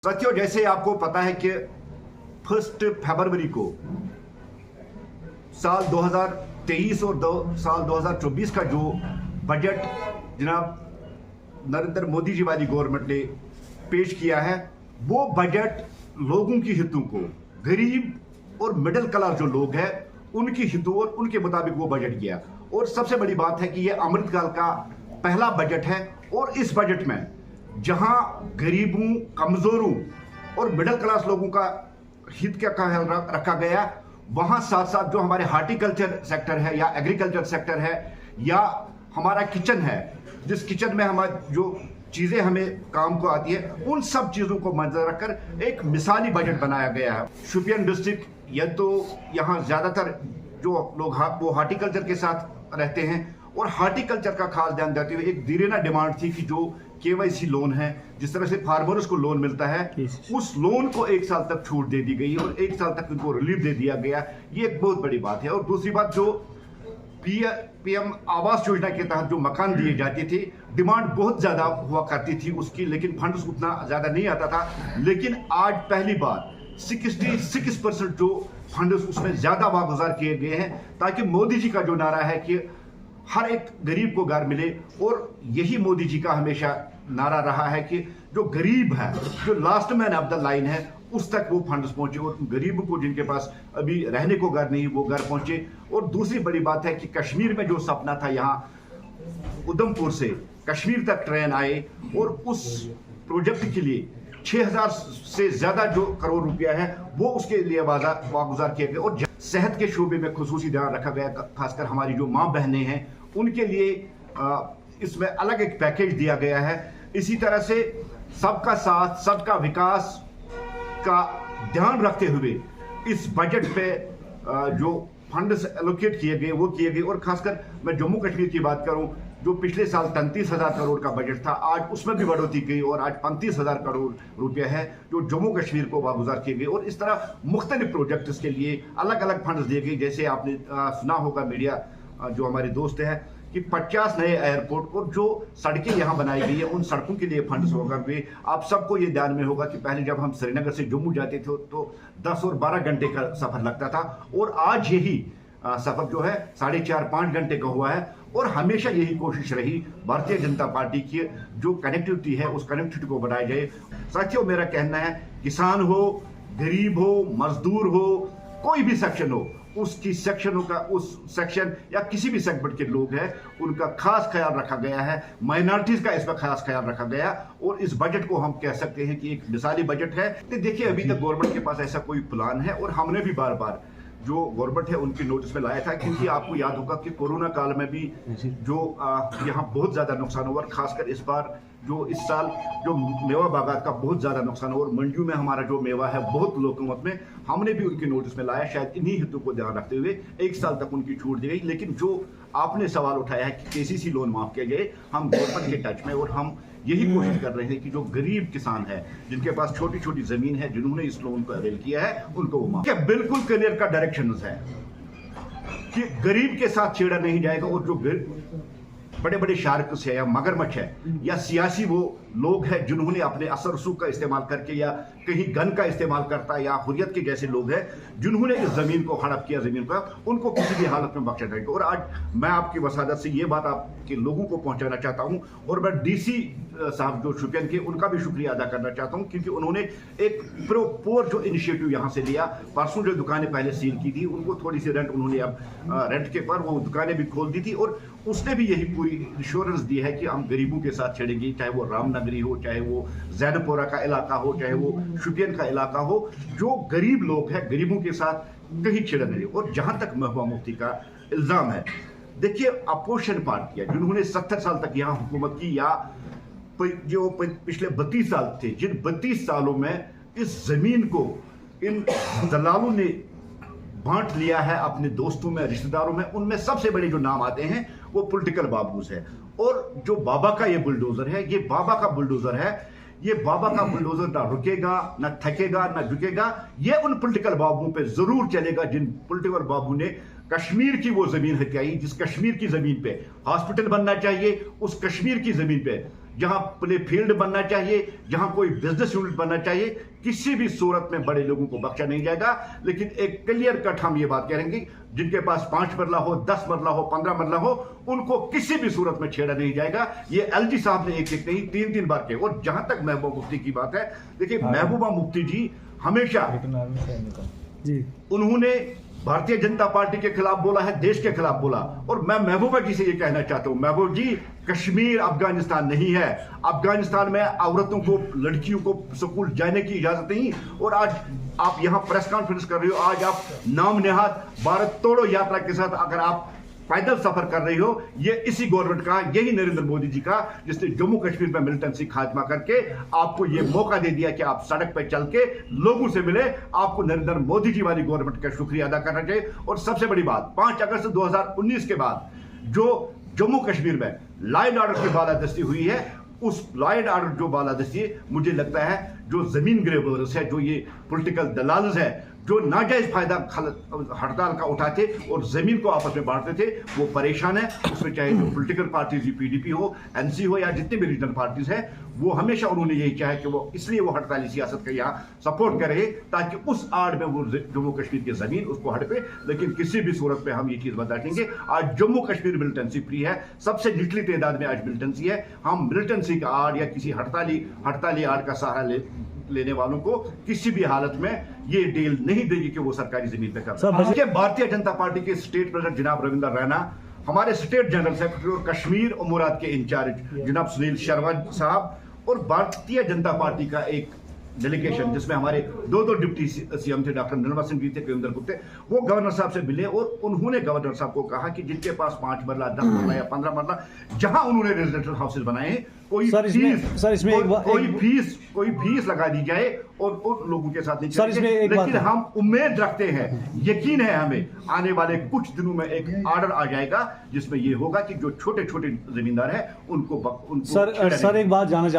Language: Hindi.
साथियों, जैसे आपको पता है कि 1 फरवरी को साल 2023 और साल 2024 का जो बजट जनाब नरेंद्र मोदी जी वाली गवर्नमेंट ने पेश किया है, वो बजट लोगों की हितों को, गरीब और मिडिल क्लास जो लोग हैं उनकी हितों और उनके मुताबिक वो बजट किया। और सबसे बड़ी बात है कि ये अमृतकाल का पहला बजट है और इस बजट में जहां गरीबों, कमजोरों और मिडिल क्लास लोगों का हित का ख्याल रखा गया, वहां साथ साथ जो हमारे हार्टिकल्चर सेक्टर है या एग्रीकल्चर सेक्टर है या हमारा किचन है, जिस किचन में हमारी जो चीजें हमें काम को आती है, उन सब चीजों को मद्देनजर रखकर एक मिसाली बजट बनाया गया है। शोपियान डिस्ट्रिक्ट, या तो यहाँ ज्यादातर जो लोग वो हार्टिकल्चर के साथ रहते हैं और हार्टिकल्चर का खास ध्यान देते हुए एक दीरेना डिमांड थी कि जो केवाईसी लोन है, जिस तरह से फार्मर्स को लोन मिलता है, उस लोन को 1 साल तक छूट दे दी गई और 1 साल तक उनको रिलीफ दे दिया गया। ये एक बहुत बड़ी बात है। और दूसरी बात, जो पीएम आवास योजना के तहत जो मकान दिए जाते थे, डिमांड बहुत ज्यादा हुआ करती थी उसकी, लेकिन फंड्स उतना ज्यादा नहीं आता था। लेकिन आज पहली बार 66% जो फंड्स उसमें ज्यादा वागुजार किए गए हैं, ताकि मोदी जी का जो नारा है कि हर एक गरीब को घर मिले, और यही मोदी जी का हमेशा नारा रहा है कि जो गरीब है, जो last man of the line है, उस तक वो फंड्स पहुंचे और गरीबों को जिनके पास अभी रहने को घर नहीं, वो घर पहुंचे। और दूसरी बड़ी बात है कि कश्मीर में जो सपना था, यहाँ उधमपुर से कश्मीर तक ट्रेन आए, और उस प्रोजेक्ट के लिए 6000 से ज्यादा जो करोड़ रुपया है वो उसके लिए वागुजार किए गए। और सेहत के शोबे में खुसूसी ध्यान रखा गया, खासकर हमारी जो माँ बहनें हैं उनके लिए इसमें अलग एक पैकेज दिया गया है। इसी तरह से सबका साथ, सबका विकास का ध्यान रखते हुए इस बजट पे जो फंड्स एलोकेट किए गए वो किए गए। और खासकर मैं जम्मू कश्मीर की बात करूं, जो पिछले साल 33,000 करोड़ का बजट था, आज उसमें भी बढ़ोतरी गई और आज 35,000 करोड़ रुपए है जो जम्मू कश्मीर को वागुजार किए गए। और इस तरह मुख्तलिफ प्रोजेक्ट्स के लिए अलग अलग फंड्स दिए गए। जैसे आपने सुना होगा, मीडिया जो हमारे दोस्त हैं, कि 50 नए एयरपोर्ट और जो सड़कें यहाँ बनाई गई है, उन सड़कों के लिए फंड्स होगा भी। आप सबको ये ध्यान में होगा कि पहले जब हम श्रीनगर से जम्मू जाते थे तो 10 और 12 घंटे का सफर लगता था, और आज यही सफर जो है 4.5-5 घंटे का हुआ है। और हमेशा यही कोशिश रही भारतीय जनता पार्टी की, जो कनेक्टिविटी है उस कनेक्टिविटी को बढ़ाया जाए। साथियों, मेरा कहना है, किसान हो, गरीब हो, मजदूर हो, कोई भी सेक्शन हो, उसकी सेक्शनों का, उस सेक्शन या किसी भी सेगमेंट के लोग हैं, उनका खास ख्याल रखा गया है। माइनॉरिटीज का इसमें खास ख्याल रखा गया। और इस बजट को हम कह सकते हैं कि एक मिसाली बजट है। तो देखिए, अभी तक गवर्नमेंट के पास ऐसा कोई प्लान है, और हमने भी बार बार जो गवर्नमेंट है उनकी नोटिस में लाया था, क्योंकि आपको याद होगा कि कोरोना काल में भी जो यहाँ बहुत ज्यादा नुकसान हुआ, खासकर इस बार जो इस साल जो मेवा बागात का बहुत ज्यादा नुकसान हुआ, और मंडियों में हमारा जो मेवा है बहुत लो कीमत में, हमने भी उनकी नोटिस में लाया। शायद इन्हीं हितों को ध्यान रखते हुए 1 साल तक उनकी छूट दी गई। लेकिन जो आपने सवाल उठाया है कि केसीसी लोन माफ किया जाए, हम गवर्नमेंट के टच में, और हम यही कोशिश कर रहे हैं कि जो गरीब किसान है, जिनके पास छोटी छोटी जमीन है, जिन्होंने इस लोन को अवेल किया है, उनको वो माफ। बिल्कुल क्लियर का डायरेक्शन है कि गरीब के साथ छेड़ा नहीं जाएगा। और जो बड़े बड़े शार्क्स है या मगरमच्छ है या सियासी वो लोग हैं जिन्होंने अपने असर रसूख का इस्तेमाल करके, या कहीं गन का इस्तेमाल करता है, या हुर्रियत के जैसे लोग हैं जिन्होंने इस जमीन को हड़प किया, जमीन का, उनको किसी भी हालत में बख्शा जाएगा। और आज मैं आपकी वसादत से ये बात आपके लोगों को पहुंचाना चाहता हूं, और मैं डीसी साहब जो शोपियान के, उनका भी शुक्रिया अदा करना चाहता हूं, क्योंकि उन्होंने एक प्रॉपर जो इनिशिएटिव यहां से लिया। परसों जो दुकानें पहले सील की थी, उनको थोड़ी सी रेंट उन्होंने अब रेंट के पर वो दुकानें भी खोल दी थी, और उसने भी यही पूरी इंश्योरेंस दी है कि हम गरीबों के साथ छेड़ेंगे, चाहे वो रामनगरी हो, चाहे वो जैनपुरा का इलाका हो, चाहे वो शोपियान का इलाका हो। जो गरीब लोग हैं, गरीबों के साथ कहीं छेड़ा नहीं। और जहां तक महबूबा मुफ्ती का इल्जाम है, देखिए, अपोजिशन पार्टियां जिन्होंने 70 साल तक यहाँ हुकूमत की, या जो पिछले 32 साल थे, जिन 32 सालों में इस जमीन को इन दलालों ने बांट लिया है अपने दोस्तों में, रिश्तेदारों में, उनमें सबसे बड़े जो नाम आते हैं वो पॉलिटिकल बाबूज है। और जो बाबा का ये बुलडोजर है, ये बाबा का बुलडोजर है, ये बाबा का बुलडोजर ना रुकेगा, ना थकेगा, ना झुकेगा। ये उन पॉलिटिकल बाबुओं पे जरूर चलेगा जिन पॉलिटिकल बाबू ने कश्मीर की वो जमीन हथियाई, जिस कश्मीर की जमीन पे हॉस्पिटल बनना चाहिए, उस कश्मीर की जमीन पे जहां प्ले फील्ड बनना चाहिए, जहां कोई बिजनेस यूनिट बनना चाहिए, किसी भी सूरत में बड़े लोगों को बख्शा नहीं जाएगा। लेकिन एक क्लियर कट हम ये बात करेंगे, जिनके पास 5 मरला हो, 10 मरला हो, 15 मरला हो, उनको किसी भी सूरत में छेड़ा नहीं जाएगा। ये एलजी साहब ने एक नहीं 3 बार किया। और जहां तक महबूबा मुफ्ती की बात है, देखिए महबूबा मुफ्ती जी हमेशा जी उन्होंने भारतीय जनता पार्टी के खिलाफ बोला है, देश के खिलाफ बोला। और मैं महबूबा जी से ये कहना चाहता हूं, महबूब जी, कश्मीर अफगानिस्तान नहीं है। अफगानिस्तान में औरतों को, लड़कियों को स्कूल जाने की इजाजत नहीं। और आज आप यहां प्रेस कॉन्फ्रेंस कर रहे हो, आज आप नाम नेहाद भारत तोड़ो यात्रा के साथ अगर आप पैदल सफर कर रही हो, ये इसी गवर्नमेंट का, यही नरेंद्र मोदी जी का, जिसने जम्मू कश्मीर में मिलिटेंसी खात्मा करके आपको ये मौका दे दिया कि आप सड़क पर चल के लोगों से मिले। आपको नरेंद्र मोदी जी वाली गवर्नमेंट का शुक्रिया अदा करना चाहिए। और सबसे बड़ी बात, 5 अगस्त 2019 के बाद जो जम्मू कश्मीर में लॉ एंड ऑर्डर की बालादस्ती हुई है, उस लॉ एंड ऑर्डर जो बालादस्ती, मुझे लगता है जो जमीन ग्रेबर्स है, जो ये पॉलिटिकल दलाल्स है, जो नाजायज फायदा हड़ताल का उठाते और जमीन को आपस में बांटते थे, वो परेशान है। उसमें चाहे जो पॉलिटिकल पार्टीज, पीडीपी हो, एनसी हो, या जितने भी रीजनल पार्टीज हैं, वो हमेशा उन्होंने यही चाहा कि वो, इसलिए वो हड़ताली सियासत का यहाँ सपोर्ट करे, ताकि उस आड़ में वो जम्मू कश्मीर की जमीन उसको हड़पे। लेकिन किसी भी सूरत में हम ये चीज बर्दाश्त। आज जम्मू कश्मीर मिलिटेंसी फ्री है, सबसे निचली तादाद में आज मिलिटेंसी है। हम मिलिटेंसी का आड़ या किसी हड़ताली आड़ का सहारा लेने वालों को किसी भी हालत में ये डील नहीं देगी कि वो सरकारी जमीन पे कर। भारतीय जनता पार्टी के स्टेट प्रेसिडेंट जनाब रविंद्र रैना, हमारे स्टेट जनरल सेक्रेटरी और कश्मीर उमूरात के इंचार्ज जनाब सुनील शर्मा साहब, और भारतीय जनता पार्टी का एक डेलीगेशन जिसमें हमारे 2 डिप्टी सीएम थे, डॉक्टर निर्मला सिंह जी थे, कविंदर गुप्त थे, वो गवर्नर साहब से मिले। और उन्होंने गवर्नर साहब को कहा कि जिनके पास 5 मरला, 10 मरला या 15 मरला, जहां उन्होंने रेजिडेंशियल हाउसेज बनाए हैं, कोई फीस लगा दी जाए और उन लोगों के साथ नहीं चलेंगे। लेकिन हम उम्मीद रखते हैं, यकीन है हमें, आने वाले कुछ दिनों में एक ऑर्डर आ जाएगा जिसमें ये होगा कि जो छोटे छोटे जमींदार हैं उनको सर एक बात जानना